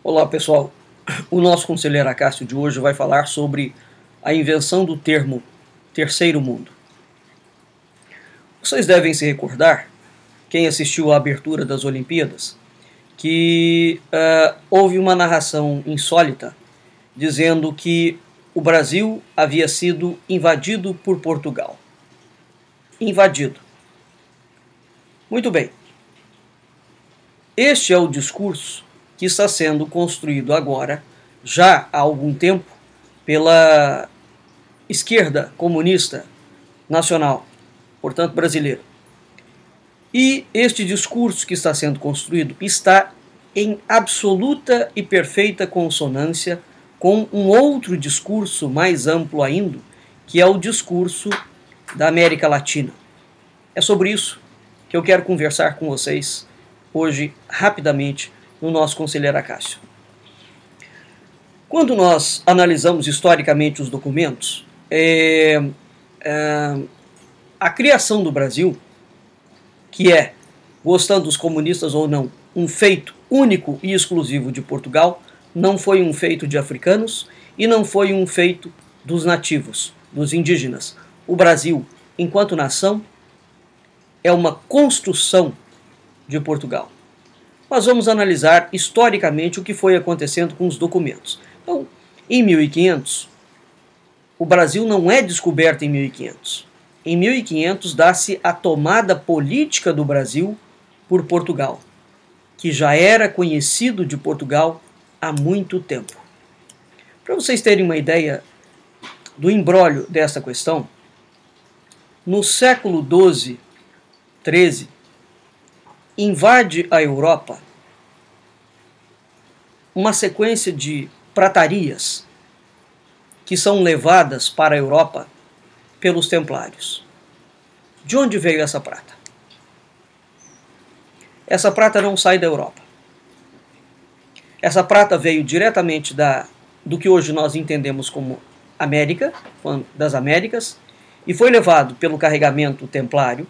Olá pessoal, o nosso conselheiro Acácio de hoje vai falar sobre a invenção do termo Terceiro Mundo. Vocês devem se recordar, quem assistiu à abertura das Olimpíadas, que houve uma narração insólita dizendo que o Brasil havia sido invadido por Portugal. Invadido. Muito bem. Este é o discurso que está sendo construído agora, já há algum tempo, pela esquerda comunista nacional, portanto brasileira. E este discurso que está sendo construído está em absoluta e perfeita consonância com um outro discurso mais amplo ainda, que é o discurso da América Latina. É sobre isso que eu quero conversar com vocês hoje, rapidamente, no nosso conselheiro Acácio. Quando nós analisamos historicamente os documentos, a criação do Brasil, que é, gostando dos comunistas ou não, um feito único e exclusivo de Portugal, não foi um feito de africanos e não foi um feito dos nativos, dos indígenas. O Brasil, enquanto nação, é uma construção de Portugal. Nós vamos analisar historicamente o que foi acontecendo com os documentos. Então, em 1500, o Brasil não é descoberto em 1500. Em 1500 dá-se a tomada política do Brasil por Portugal, que já era conhecido de Portugal há muito tempo. Para vocês terem uma ideia do imbróglio dessa questão, no século XII, XIII, invade a Europa uma sequência de pratarias que são levadas para a Europa pelos templários. De onde veio essa prata? Essa prata não sai da Europa. Essa prata veio diretamente do que hoje nós entendemos como América, das Américas, e foi levado pelo carregamento templário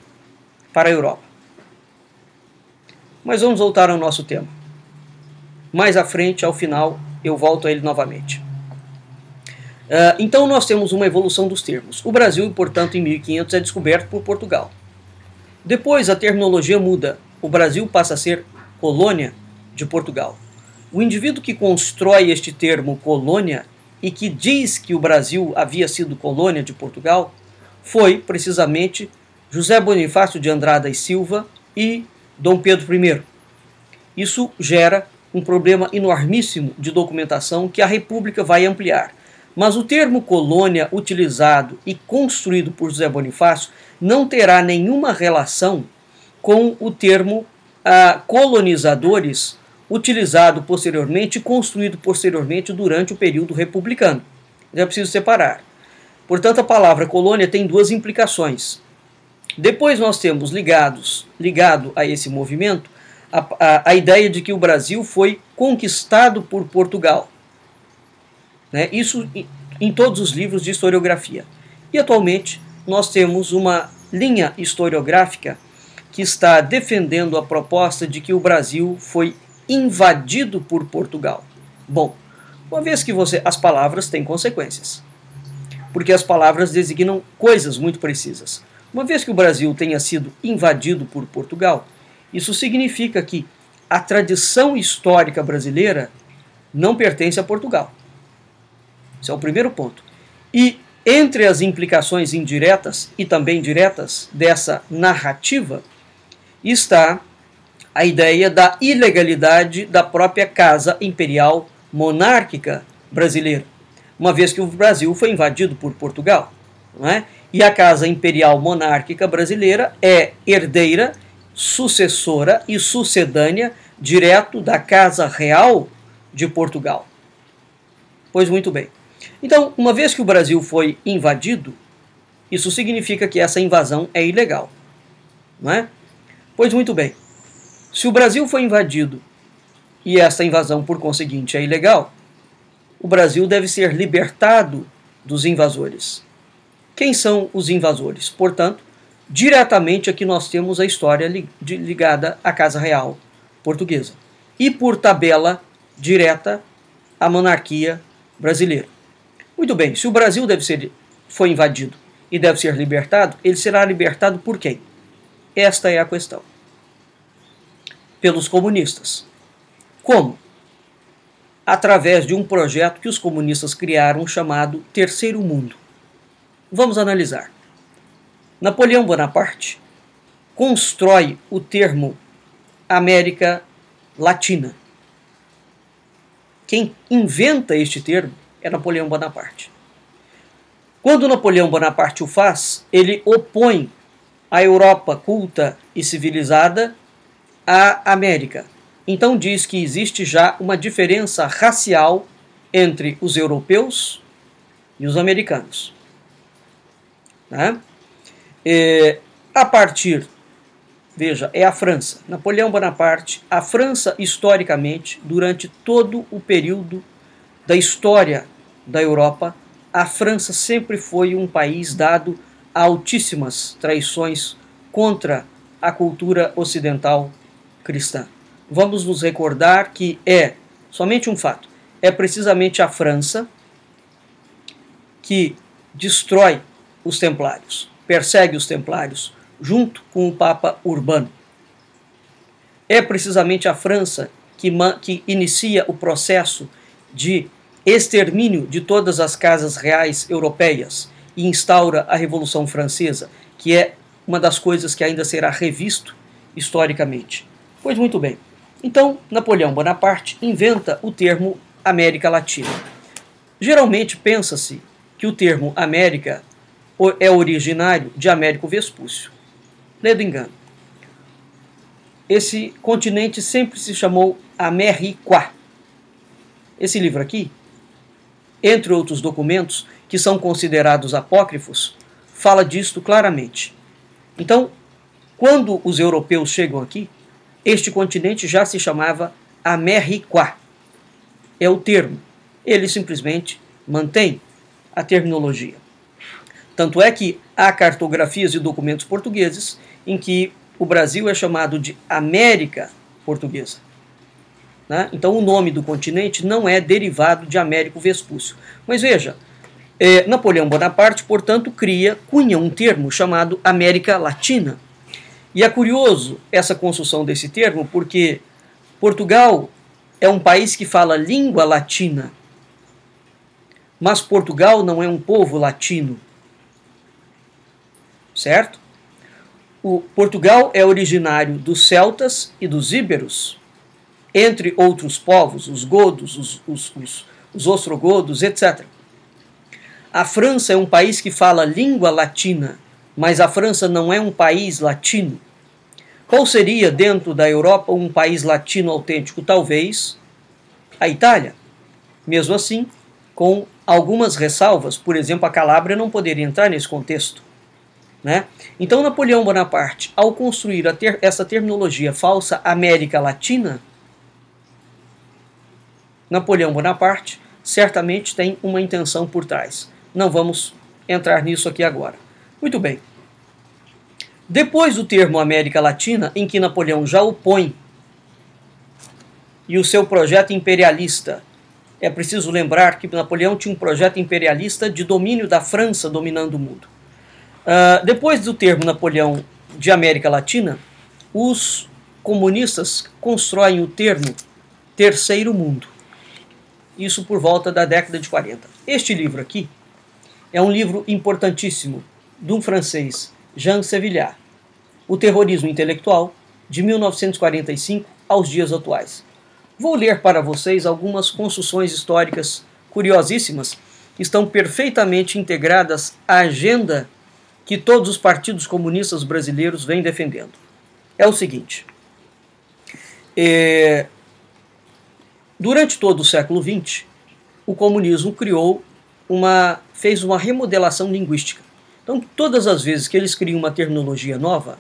para a Europa. Mas vamos voltar ao nosso tema. Mais à frente, ao final, eu volto a ele novamente. Então nós temos uma evolução dos termos. O Brasil, portanto, em 1500 é descoberto por Portugal. Depois a terminologia muda. O Brasil passa a ser colônia de Portugal. O indivíduo que constrói este termo colônia e que diz que o Brasil havia sido colônia de Portugal foi, precisamente, José Bonifácio de Andrada e Silva e Dom Pedro I. Isso gera um problema enormíssimo de documentação que a República vai ampliar. Mas o termo colônia utilizado e construído por José Bonifácio não terá nenhuma relação com o termo colonizadores utilizado posteriormente e construído posteriormente durante o período republicano. É preciso separar. Portanto, a palavra colônia tem duas implicações. Depois nós temos ligado a esse movimento a ideia de que o Brasil foi conquistado por Portugal. Isso em todos os livros de historiografia. E atualmente nós temos uma linha historiográfica que está defendendo a proposta de que o Brasil foi invadido por Portugal. Bom, uma vez que as palavras têm consequências, porque as palavras designam coisas muito precisas. Uma vez que o Brasil tenha sido invadido por Portugal, isso significa que a tradição histórica brasileira não pertence a Portugal. Esse é o primeiro ponto. E entre as implicações indiretas e também diretas dessa narrativa está a ideia da ilegalidade da própria Casa Imperial Monárquica brasileira, uma vez que o Brasil foi invadido por Portugal. Não é? E a Casa Imperial Monárquica brasileira é herdeira, sucessora e sucedânea direto da Casa Real de Portugal. Pois muito bem. Então, uma vez que o Brasil foi invadido, isso significa que essa invasão é ilegal. Não é? Pois muito bem. Se o Brasil foi invadido e essa invasão, por conseguinte, é ilegal, o Brasil deve ser libertado dos invasores. Quem são os invasores? Portanto, diretamente aqui nós temos a história ligada à Casa Real portuguesa. E por tabela, direta à monarquia brasileira. Muito bem, se o Brasil foi invadido e deve ser libertado, ele será libertado por quem? Esta é a questão. Pelos comunistas. Como? Através de um projeto que os comunistas criaram chamado Terceiro Mundo. Vamos analisar. Napoleão Bonaparte constrói o termo América Latina. Quem inventa este termo é Napoleão Bonaparte. Quando Napoleão Bonaparte o faz, ele opõe a Europa culta e civilizada à América. Então diz que existe já uma diferença racial entre os europeus e os americanos. Né? A partir, veja, é a França. Napoleão Bonaparte, a França historicamente, durante todo o período da história da Europa, a França sempre foi um país dado a altíssimas traições contra a cultura ocidental cristã. Vamos nos recordar que é somente um fato. É precisamente a França que destrói os templários, persegue os templários, junto com o Papa Urbano. É precisamente a França que inicia o processo de extermínio de todas as casas reais europeias e instaura a Revolução Francesa, que é uma das coisas que ainda será revisto historicamente. Pois muito bem. Então, Napoleão Bonaparte inventa o termo América Latina. Geralmente pensa-se que o termo América é originário de Américo Vespúcio. Ledo engano. Esse continente sempre se chamou América. Esse livro aqui, entre outros documentos que são considerados apócrifos, fala disto claramente. Então, quando os europeus chegam aqui, este continente já se chamava América. É o termo. Ele simplesmente mantém a terminologia. Tanto é que há cartografias e documentos portugueses em que o Brasil é chamado de América Portuguesa. Né? Então o nome do continente não é derivado de Américo Vespúcio. Mas veja, Napoleão Bonaparte, portanto, cunha um termo chamado América Latina. E é curioso essa construção desse termo, porque Portugal é um país que fala língua latina, mas Portugal não é um povo latino. Certo? Portugal é originário dos celtas e dos íberos, entre outros povos, os godos, os ostrogodos, etc. A França é um país que fala língua latina, mas a França não é um país latino. Qual seria, dentro da Europa, um país latino autêntico? Talvez a Itália. Mesmo assim, com algumas ressalvas, por exemplo, a Calábria não poderia entrar nesse contexto. Né? Então, Napoleão Bonaparte, ao construir essa terminologia falsa América Latina, Napoleão Bonaparte certamente tem uma intenção por trás. Não vamos entrar nisso aqui agora. Muito bem. Depois do termo América Latina, em que Napoleão já opõe e o seu projeto imperialista, é preciso lembrar que Napoleão tinha um projeto imperialista de domínio da França dominando o mundo. Depois do termo Napoleão de América Latina, os comunistas constroem o termo Terceiro Mundo. Isso por volta da década de 40. Este livro aqui é um livro importantíssimo de um francês, Jean Sévillard, O Terrorismo Intelectual, de 1945 aos dias atuais. Vou ler para vocês algumas construções históricas curiosíssimas que estão perfeitamente integradas à agenda que todos os partidos comunistas brasileiros vêm defendendo. É o seguinte. Durante todo o século XX, o comunismo fez uma remodelação linguística. Então, todas as vezes que eles criam uma terminologia nova,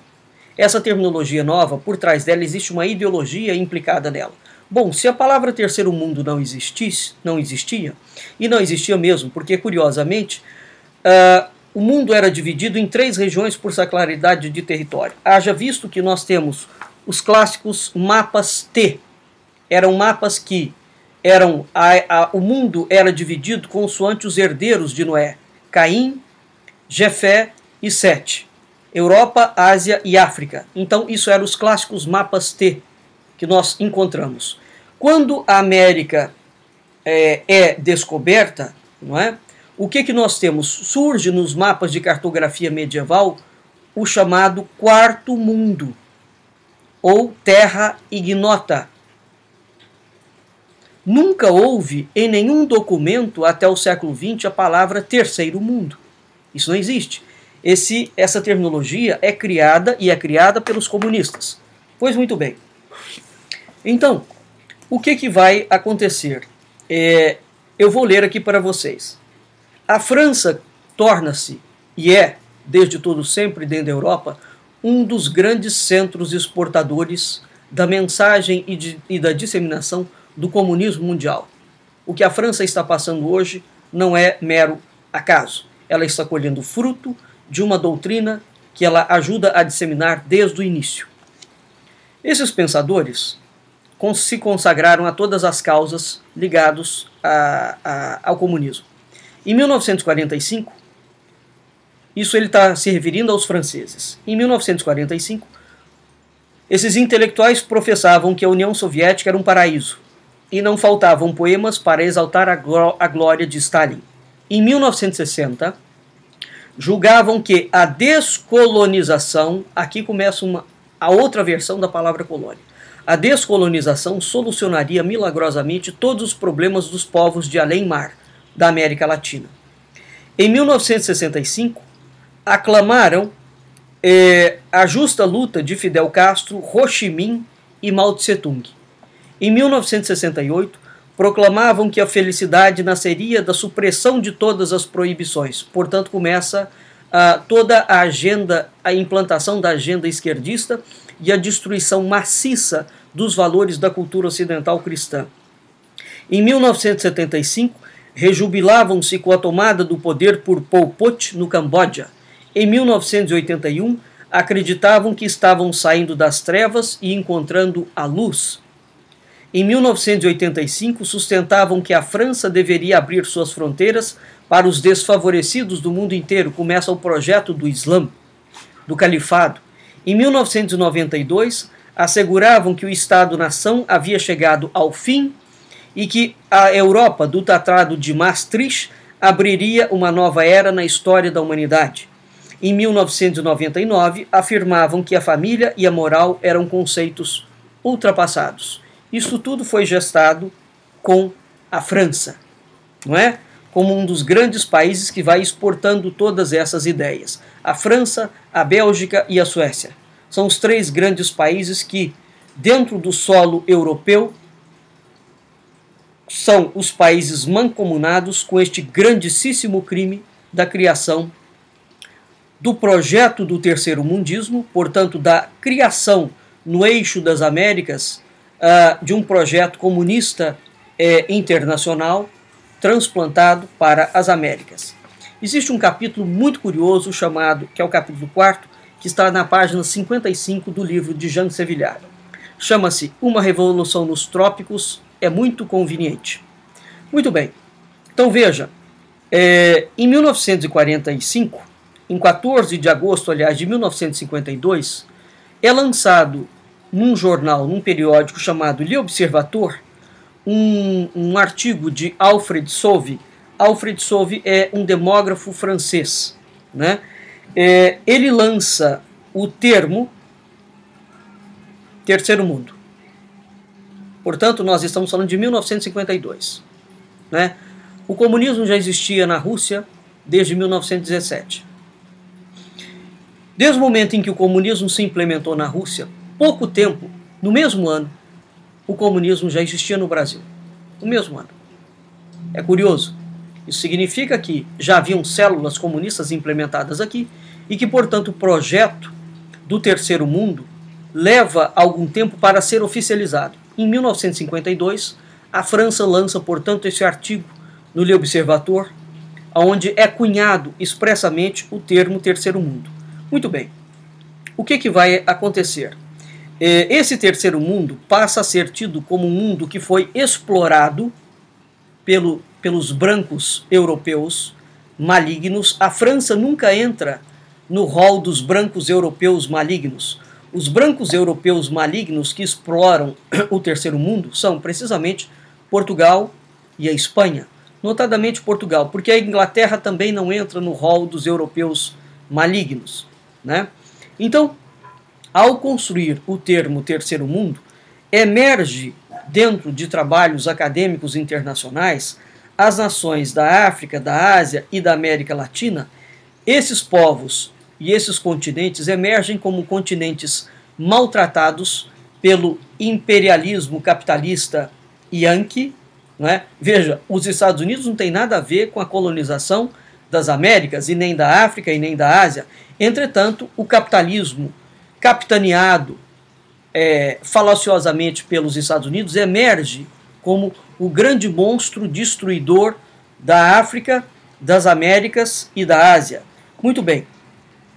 essa terminologia nova, por trás dela, existe uma ideologia implicada nela. Bom, se a palavra terceiro mundo não existia, e não existia mesmo, porque, curiosamente, o mundo era dividido em 3 regiões por sua claridade de território. Haja visto que nós temos os clássicos mapas T. Eram mapas que o mundo era dividido consoante os herdeiros de Noé: Caim, Jefé e Sete. Europa, Ásia e África. Então, isso eram os clássicos mapas T que nós encontramos. Quando a América é descoberta, não é? O que nós temos? Surge nos mapas de cartografia medieval o chamado Quarto Mundo, ou Terra Ignota. Nunca houve em nenhum documento até o século XX a palavra Terceiro Mundo. Isso não existe. Essa terminologia é criada pelos comunistas. Pois muito bem. Então, o que vai acontecer? Eu vou ler aqui para vocês. A França torna-se, e é, desde todo sempre dentro da Europa, um dos grandes centros exportadores da mensagem e da disseminação do comunismo mundial. O que a França está passando hoje não é mero acaso. Ela está colhendo fruto de uma doutrina que ela ajuda a disseminar desde o início. Esses pensadores se consagraram a todas as causas ligadas ao comunismo. Em 1945, isso ele está se referindo aos franceses. Em 1945, esses intelectuais professavam que a União Soviética era um paraíso e não faltavam poemas para exaltar a glória de Stalin. Em 1960, julgavam que a descolonização, aqui começa a outra versão da palavra colônia, a descolonização solucionaria milagrosamente todos os problemas dos povos de além-mar da América Latina. Em 1965, aclamaram a justa luta de Fidel Castro, Ho Chi Minh e Mao Tse-tung. Em 1968, proclamavam que a felicidade nasceria da supressão de todas as proibições. Portanto, começa toda a implantação da agenda esquerdista e a destruição maciça dos valores da cultura ocidental cristã. Em 1975, rejubilavam-se com a tomada do poder por Pol Pot no Camboja. Em 1981, acreditavam que estavam saindo das trevas e encontrando a luz. Em 1985, sustentavam que a França deveria abrir suas fronteiras para os desfavorecidos do mundo inteiro. Começa o projeto do Islã, do Califado. Em 1992, asseguravam que o Estado-nação havia chegado ao fim e que a Europa, do Tratado de Maastricht, abriria uma nova era na história da humanidade. Em 1999, afirmavam que a família e a moral eram conceitos ultrapassados. Isso tudo foi gestado com a França, não é? Como um dos grandes países que vai exportando todas essas ideias. A França, a Bélgica e a Suécia. São os três grandes países que, dentro do solo europeu, são os países mancomunados com este grandíssimo crime da criação do projeto do terceiro mundismo, portanto, da criação no eixo das Américas de um projeto comunista internacional transplantado para as Américas. Existe um capítulo muito curioso chamado, que é o capítulo 4º, que está na página 55 do livro de Jean Sevillard. Chama-se Uma Revolução nos Trópicos é muito conveniente. Muito bem. Então veja, em 1945, em 14 de agosto, aliás, de 1952, é lançado num jornal, num periódico chamado L'Observateur, um artigo de Alfred Sauvé. Alfred Sauvé é um demógrafo francês, né? Ele lança o termo Terceiro Mundo. Portanto, nós estamos falando de 1952. Né? O comunismo já existia na Rússia desde 1917. Desde o momento em que o comunismo se implementou na Rússia, pouco tempo, no mesmo ano, o comunismo já existia no Brasil. No mesmo ano. É curioso. Isso significa que já haviam células comunistas implementadas aqui e que, portanto, o projeto do Terceiro Mundo leva algum tempo para ser oficializado. Em 1952, a França lança, portanto, esse artigo no L'Observateur, onde é cunhado expressamente o termo Terceiro Mundo. Muito bem. O que vai acontecer? esse terceiro mundo passa a ser tido como um mundo que foi explorado pelos brancos europeus malignos. A França nunca entra no rol dos brancos europeus malignos. Os brancos europeus malignos que exploram o terceiro mundo são precisamente Portugal e a Espanha. Notadamente Portugal, porque a Inglaterra também não entra no rol dos europeus malignos, né? Então, ao construir o termo terceiro mundo, emerge dentro de trabalhos acadêmicos internacionais as nações da África, da Ásia e da América Latina. Esses povos e esses continentes emergem como continentes maltratados pelo imperialismo capitalista yankee, não é? Veja, os Estados Unidos não têm nada a ver com a colonização das Américas, e nem da África, e nem da Ásia. Entretanto, o capitalismo capitaneado falaciosamente pelos Estados Unidos emerge como o grande monstro destruidor da África, das Américas e da Ásia. Muito bem.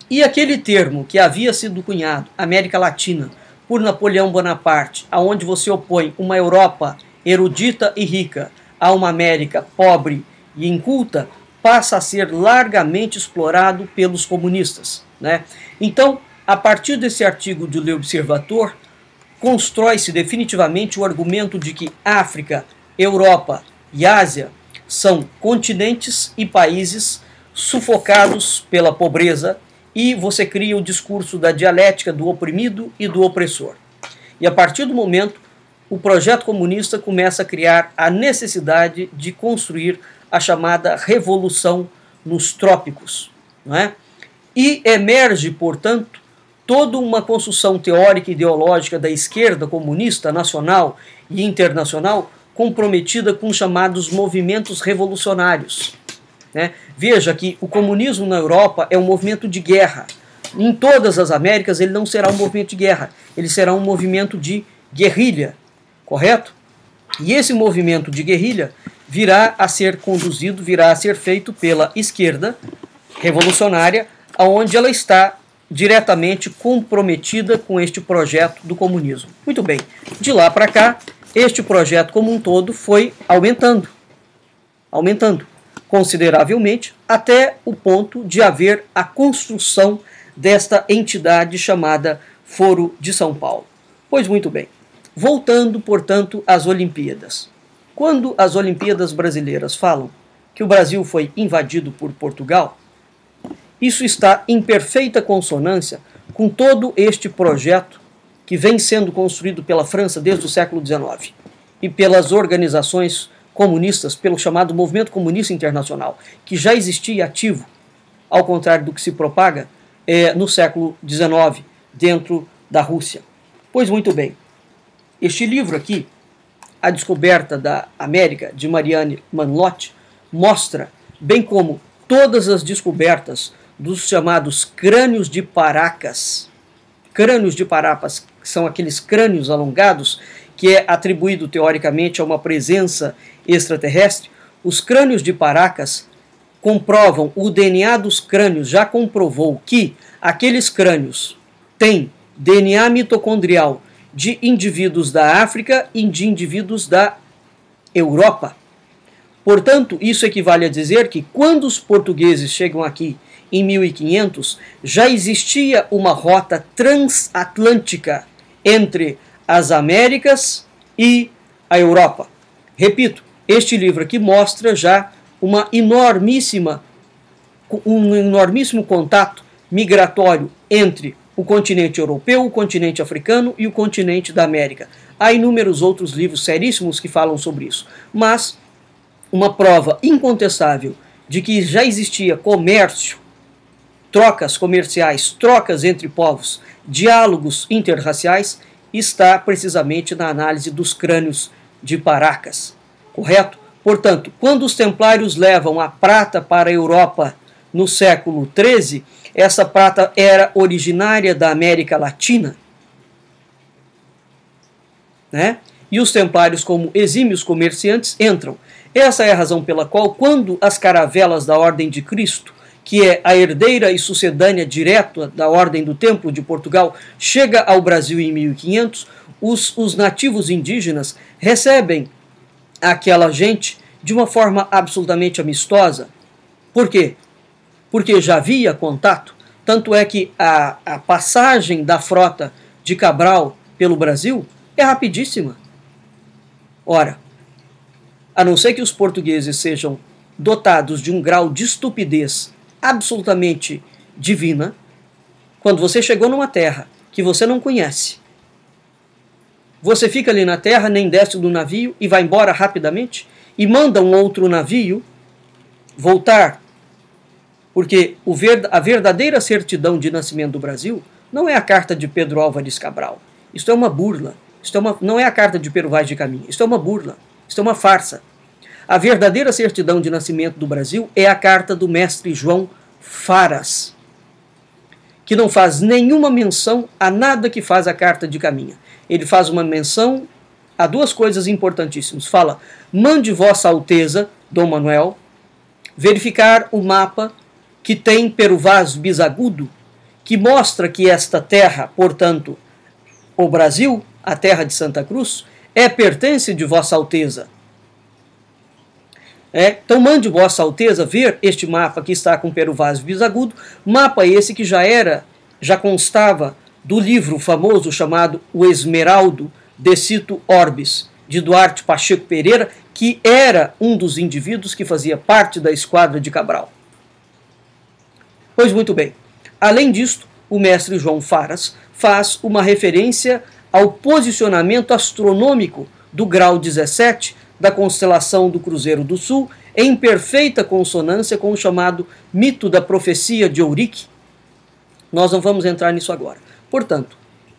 E aquele termo que havia sido cunhado, América Latina, por Napoleão Bonaparte, aonde você opõe uma Europa erudita e rica a uma América pobre e inculta, passa a ser largamente explorado pelos comunistas, né? Então, a partir desse artigo do L'Observateur, constrói-se definitivamente o argumento de que África, Europa e Ásia são continentes e países sufocados pela pobreza, e você cria o discurso da dialética do oprimido e do opressor. E a partir do momento, o projeto comunista começa a criar a necessidade de construir a chamada revolução nos trópicos, não é? E emerge, portanto, toda uma construção teórica e ideológica da esquerda comunista nacional e internacional comprometida com os chamados movimentos revolucionários, né? Veja que o comunismo na Europa é um movimento de guerra. Em todas as Américas ele não será um movimento de guerra, ele será um movimento de guerrilha, correto? E esse movimento de guerrilha virá a ser conduzido, virá a ser feito pela esquerda revolucionária, onde ela está diretamente comprometida com este projeto do comunismo. Muito bem, de lá para cá, este projeto como um todo foi aumentando consideravelmente, até o ponto de haver a construção desta entidade chamada Foro de São Paulo. Pois muito bem, voltando, portanto, às Olimpíadas. Quando as Olimpíadas brasileiras falam que o Brasil foi invadido por Portugal, isso está em perfeita consonância com todo este projeto que vem sendo construído pela França desde o século XIX e pelas organizações comunistas, pelo chamado Movimento Comunista Internacional, que já existia ativo, ao contrário do que se propaga, no século XIX, dentro da Rússia. Pois muito bem, este livro aqui, A Descoberta da América, de Marianne Manlott, mostra, bem como todas as descobertas dos chamados crânios de Paracas. Crânios de Paracas são aqueles crânios alongados que é atribuído teoricamente a uma presença extraterrestre. Os crânios de Paracas comprovam, o DNA dos crânios já comprovou que aqueles crânios têm DNA mitocondrial de indivíduos da África e de indivíduos da Europa. Portanto, isso equivale a dizer que quando os portugueses chegam aqui em 1500, já existia uma rota transatlântica entre as Américas e a Europa. Repito, este livro aqui mostra já um enormíssimo contato migratório entre o continente europeu, o continente africano e o continente da América. Há inúmeros outros livros seríssimos que falam sobre isso, mas uma prova incontestável de que já existia comércio, trocas comerciais, trocas entre povos, diálogos interraciais, está precisamente na análise dos crânios de Paracas, correto? Portanto, quando os templários levam a prata para a Europa no século XIII, essa prata era originária da América Latina, né? E os templários, como exímios comerciantes, entram. Essa é a razão pela qual, quando as caravelas da Ordem de Cristo, que é a herdeira e sucedânea direta da Ordem do Templo de Portugal, chega ao Brasil em 1500, os nativos indígenas recebem aquela gente de uma forma absolutamente amistosa. Por quê? Porque já havia contato. Tanto é que a passagem da frota de Cabral pelo Brasil é rapidíssima. Ora, a não ser que os portugueses sejam dotados de um grau de estupidez absolutamente divina, quando você chegou numa terra que você não conhece, você fica ali na terra, nem desce do navio e vai embora rapidamente e manda um outro navio voltar, porque a verdadeira certidão de nascimento do Brasil não é a carta de Pedro Álvares Cabral. Isto é uma burla. Não é a carta de Pero Vaz de Caminha. Isto é uma burla. Isto é uma farsa. A verdadeira certidão de nascimento do Brasil é a carta do mestre João Faras, que não faz nenhuma menção a nada que faz a carta de Caminha. Ele faz uma menção a duas coisas importantíssimas. Fala: mande Vossa Alteza, Dom Manuel, verificar o mapa que tem Pero Vaz bisagudo, que mostra que esta terra, portanto, o Brasil, a terra de Santa Cruz, pertence de Vossa Alteza. Então mande Vossa Alteza ver este mapa que está com Pero Vaz bisagudo, mapa esse que já constava do livro famoso chamado O Esmeraldo de Cito Orbis, de Duarte Pacheco Pereira, que era um dos indivíduos que fazia parte da esquadra de Cabral. Pois muito bem, além disto, o mestre João Faras faz uma referência ao posicionamento astronômico do grau 17 da constelação do Cruzeiro do Sul, em perfeita consonância com o chamado mito da profecia de Eurique. Nós não vamos entrar nisso agora. Portanto,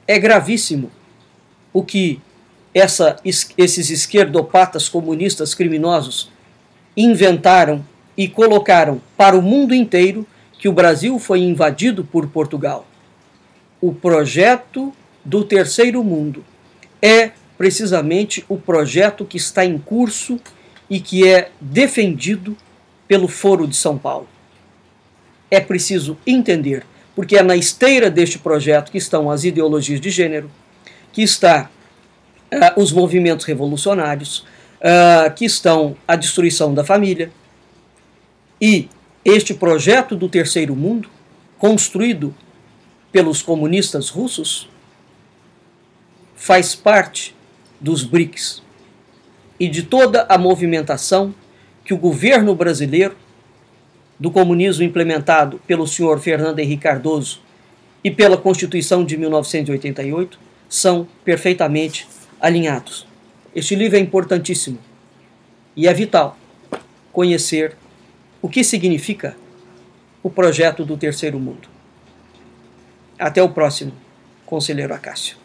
é gravíssimo o que esses esquerdopatas comunistas criminosos inventaram e colocaram para o mundo inteiro, que o Brasil foi invadido por Portugal. O projeto do terceiro mundo é precisamente o projeto que está em curso e que é defendido pelo Foro de São Paulo. É preciso entender, porque é na esteira deste projeto que estão as ideologias de gênero, que está os movimentos revolucionários, que estão a destruição da família. E este projeto do terceiro mundo, construído pelos comunistas russos, faz parte dos BRICS e de toda a movimentação que o governo brasileiro, do comunismo implementado pelo senhor Fernando Henrique Cardoso e pela Constituição de 1988, são perfeitamente alinhados. Este livro é importantíssimo e é vital conhecer o que significa o projeto do terceiro mundo. Até o próximo, Conselheiro Acácio.